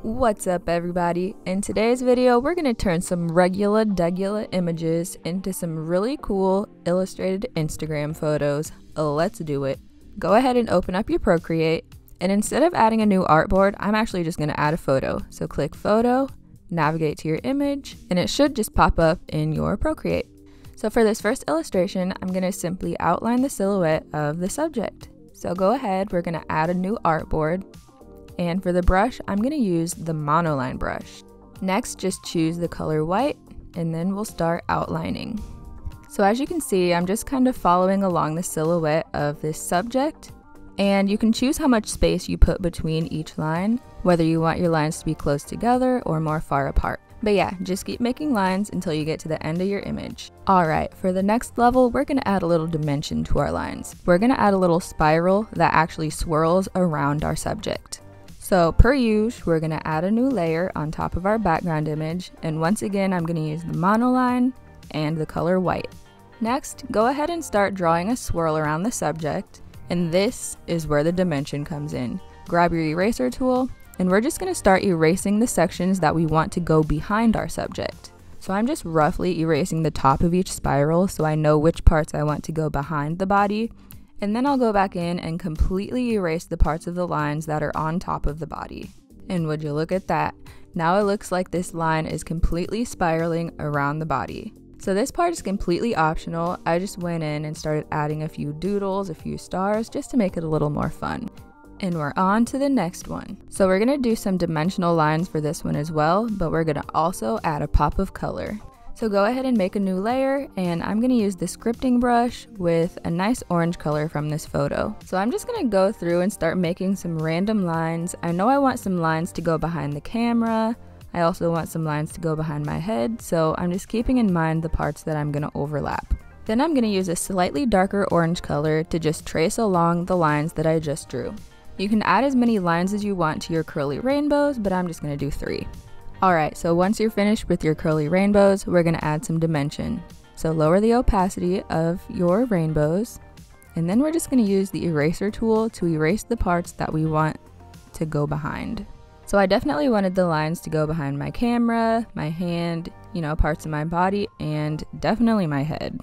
What's up everybody? In today's video we're going to turn some regular images into some really cool illustrated Instagram photos. Let's do it. Go ahead and open up your Procreate, and instead of adding a new artboard, I'm actually just going to add a photo. So click photo, navigate to your image, and it should just pop up in your Procreate. So for this first illustration, I'm going to simply outline the silhouette of the subject. So go ahead, we're going to add a new artboard. And for the brush, I'm going to use the Monoline brush. Next, just choose the color white, and then we'll start outlining. So as you can see, I'm just kind of following along the silhouette of this subject. And you can choose how much space you put between each line, whether you want your lines to be close together or more far apart. But yeah, just keep making lines until you get to the end of your image. Alright, for the next level, we're going to add a little dimension to our lines. We're going to add a little spiral that actually swirls around our subject. So per usual, we're going to add a new layer on top of our background image, and once again I'm going to use the monoline and the color white. Next, go ahead and start drawing a swirl around the subject, and this is where the dimension comes in. Grab your eraser tool, and we're just going to start erasing the sections that we want to go behind our subject. So I'm just roughly erasing the top of each spiral so I know which parts I want to go behind the body. And then I'll go back in and completely erase the parts of the lines that are on top of the body. And would you look at that? Now it looks like this line is completely spiraling around the body. So this part is completely optional. I just went in and started adding a few doodles, a few stars, just to make it a little more fun. And we're on to the next one. So we're gonna do some dimensional lines for this one as well, but we're gonna also add a pop of color. So go ahead and make a new layer, and I'm going to use the scripting brush with a nice orange color from this photo. So I'm just going to go through and start making some random lines. I know I want some lines to go behind the camera. I also want some lines to go behind my head, so I'm just keeping in mind the parts that I'm going to overlap. Then I'm going to use a slightly darker orange color to just trace along the lines that I just drew. You can add as many lines as you want to your curly rainbows, but I'm just going to do 3. Alright, so once you're finished with your curly rainbows, we're going to add some dimension. So lower the opacity of your rainbows, and then we're just going to use the eraser tool to erase the parts that we want to go behind. So I definitely wanted the lines to go behind my camera, my hand, parts of my body, and definitely my head.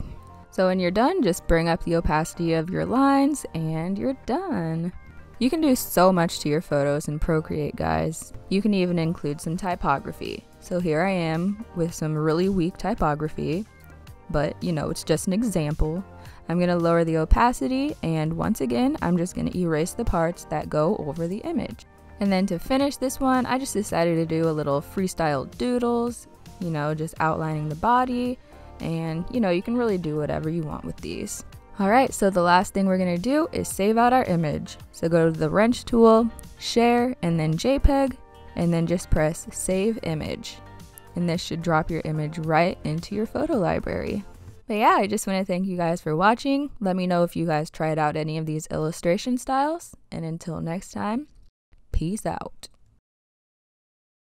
So when you're done, just bring up the opacity of your lines, and you're done. You can do so much to your photos in Procreate, guys. You can even include some typography. So here I am with some really weak typography, but it's just an example. I'm going to lower the opacity, and once again, I'm just going to erase the parts that go over the image. And then to finish this one, I just decided to do a little freestyle doodles, just outlining the body, and you can really do whatever you want with these. Alright, so the last thing we're going to do is save out our image. So go to the wrench tool, share, and then JPEG, and then just press save image. And this should drop your image right into your photo library. But yeah, I just want to thank you guys for watching. Let me know if you guys tried out any of these illustration styles. And until next time, peace out.